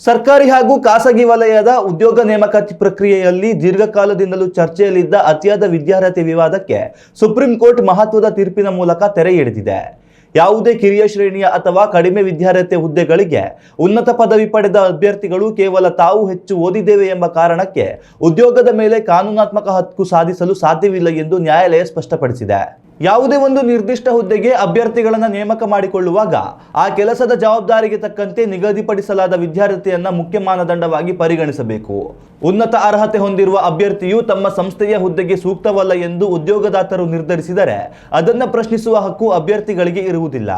ಸರ್ಕಾರಿ ಹಾಗೂ ಖಾಸಗಿ ವಲಯದ ಉದ್ಯೋಗ ನೇಮಕಾತಿ ಪ್ರಕ್ರಿಯೆಯಲ್ಲಿ ದೀರ್ಘಕಾಲದಿಂದಲೂ ಚರ್ಚೆಯಲ್ಲಿದ್ದ ಅತಿಯಾದ ವಿದ್ಯಾರ್ಹತೆ ವಿವಾದಕ್ಕೆ ಸುಪ್ರೀಂ ಕೋರ್ಟ್ ಮಹತ್ವದ ತೀರ್ಪಿನ ಮೂಲಕ ತೆರೆ ಎಳೆದಿದೆ. ಯಾವುದೇ ಕಿರಿಯ ಶ್ರೇಣಿಯ ಅಥವಾ ಕಡಿಮೆ ವಿದ್ಯಾರ್ಹತೆ ಹುದ್ದೆಗಳಿಗೆ ಉನ್ನತ ಪದವಿ ಪಡೆದ ಅಭ್ಯರ್ಥಿಗಳು ಕೇವಲ ತಾವು ಹೆಚ್ಚು ಓದಿದ್ದೇವೆ ಎಂಬ ಕಾರಣಕ್ಕೆ ಉದ್ಯೋಗದ ಮೇಲೆ ಕಾನೂನಾತ್ಮಕ ಹಕ್ಕು ಸಾಧಿಸಲು ಸಾಧ್ಯವಿಲ್ಲ ಎಂದು ನ್ಯಾಯಾಲಯ ಸ್ಪಷ್ಟಪಡಿಸಿದೆ. ಯಾವುದೇ ಒಂದು ನಿರ್ದಿಷ್ಟ ಹುದ್ದೆಗೆ ಅಭ್ಯರ್ಥಿಗಳನ್ನು ನೇಮಕ ಮಾಡಿಕೊಳ್ಳುವಾಗ ಆ ಕೆಲಸದ ಜವಾಬ್ದಾರಿಗೆ ತಕ್ಕಂತೆ ನಿಗದಿಪಡಿಸಲಾದ ವಿದ್ಯಾರ್ಹತೆಯನ್ನು ಮುಖ್ಯ ಮಾನದಂಡವಾಗಿ ಪರಿಗಣಿಸಬೇಕು. ಉನ್ನತ ಅರ್ಹತೆ ಹೊಂದಿರುವ ಅಭ್ಯರ್ಥಿಯು ತಮ್ಮ ಸಂಸ್ಥೆಯ ಹುದ್ದೆಗೆ ಸೂಕ್ತವಲ್ಲ ಎಂದು ಉದ್ಯೋಗದಾತರು ನಿರ್ಧರಿಸಿದರೆ ಅದನ್ನು ಪ್ರಶ್ನಿಸುವ ಹಕ್ಕು ಅಭ್ಯರ್ಥಿಗಳಿಗೆ ಇರುವುದಿಲ್ಲ.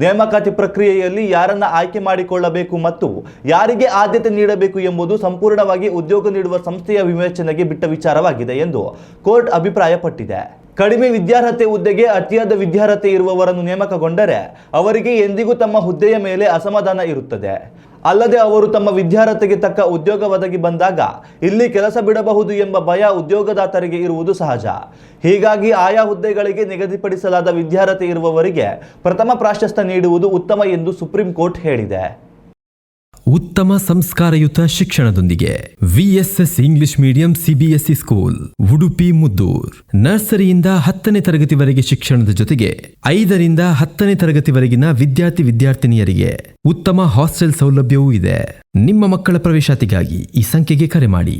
ನೇಮಕಾತಿ ಪ್ರಕ್ರಿಯೆಯಲ್ಲಿ ಯಾರನ್ನ ಆಯ್ಕೆ ಮಾಡಿಕೊಳ್ಳಬೇಕು ಮತ್ತು ಯಾರಿಗೆ ಆದ್ಯತೆ ನೀಡಬೇಕು ಎಂಬುದು ಸಂಪೂರ್ಣವಾಗಿ ಉದ್ಯೋಗ ನೀಡುವ ಸಂಸ್ಥೆಯ ವಿವೇಚನೆಗೆ ಬಿಟ್ಟ ವಿಚಾರವಾಗಿದೆ ಎಂದು ಕೋರ್ಟ್ ಅಭಿಪ್ರಾಯಪಟ್ಟಿದೆ. ಕಡಿಮೆ ವಿದ್ಯಾರ್ಹತೆ ಹುದ್ದೆಗೆ ಅತಿಯಾದ ವಿದ್ಯಾರ್ಹತೆ ಇರುವವರನ್ನು ನೇಮಕಗೊಂಡರೆ ಅವರಿಗೆ ಎಂದಿಗೂ ತಮ್ಮ ಹುದ್ದೆಯ ಮೇಲೆ ಅಸಮಾಧಾನ ಇರುತ್ತದೆ. ಅಲ್ಲದೆ ಅವರು ತಮ್ಮ ವಿದ್ಯಾರ್ಹತೆಗೆ ತಕ್ಕ ಉದ್ಯೋಗ ಒದಗಿ ಬಂದಾಗ ಇಲ್ಲಿ ಕೆಲಸ ಬಿಡಬಹುದು ಎಂಬ ಭಯ ಉದ್ಯೋಗದಾತರಿಗೆ ಇರುವುದು ಸಹಜ. ಹೀಗಾಗಿ ಆಯಾ ಹುದ್ದೆಗಳಿಗೆ ನಿಗದಿಪಡಿಸಲಾದ ವಿದ್ಯಾರ್ಹತೆ ಇರುವವರಿಗೆ ಪ್ರಥಮ ಪ್ರಾಶಸ್ತ್ಯ ನೀಡುವುದು ಉತ್ತಮ ಎಂದು ಸುಪ್ರೀಂ ಕೋರ್ಟ್ ಹೇಳಿದೆ. ಉತ್ತಮ ಸಂಸ್ಕಾರಯುತ ಶಿಕ್ಷಣದೊಂದಿಗೆ VSS English medium CBSE school Udupi Muddur. ನರ್ಸರಿಯಿಂದ 10ನೇ ತರಗತಿವರೆಗೆ ಶಿಕ್ಷಣದ ಜೊತೆಗೆ 5ರಿಂದ 10ನೇ ತರಗತಿವರೆಗಿನ ವಿದ್ಯಾರ್ಥಿನಿಯರಿಗೆ ಉತ್ತಮ ಹಾಸ್ಟೆಲ್ ಸೌಲಭ್ಯವೂ ಇದೆ. ನಿಮ್ಮ ಮಕ್ಕಳ ಪ್ರವೇಶಾತಿಗಾಗಿ ಈ ಸಂಖ್ಯೆಗೆ ಕರೆ ಮಾಡಿ.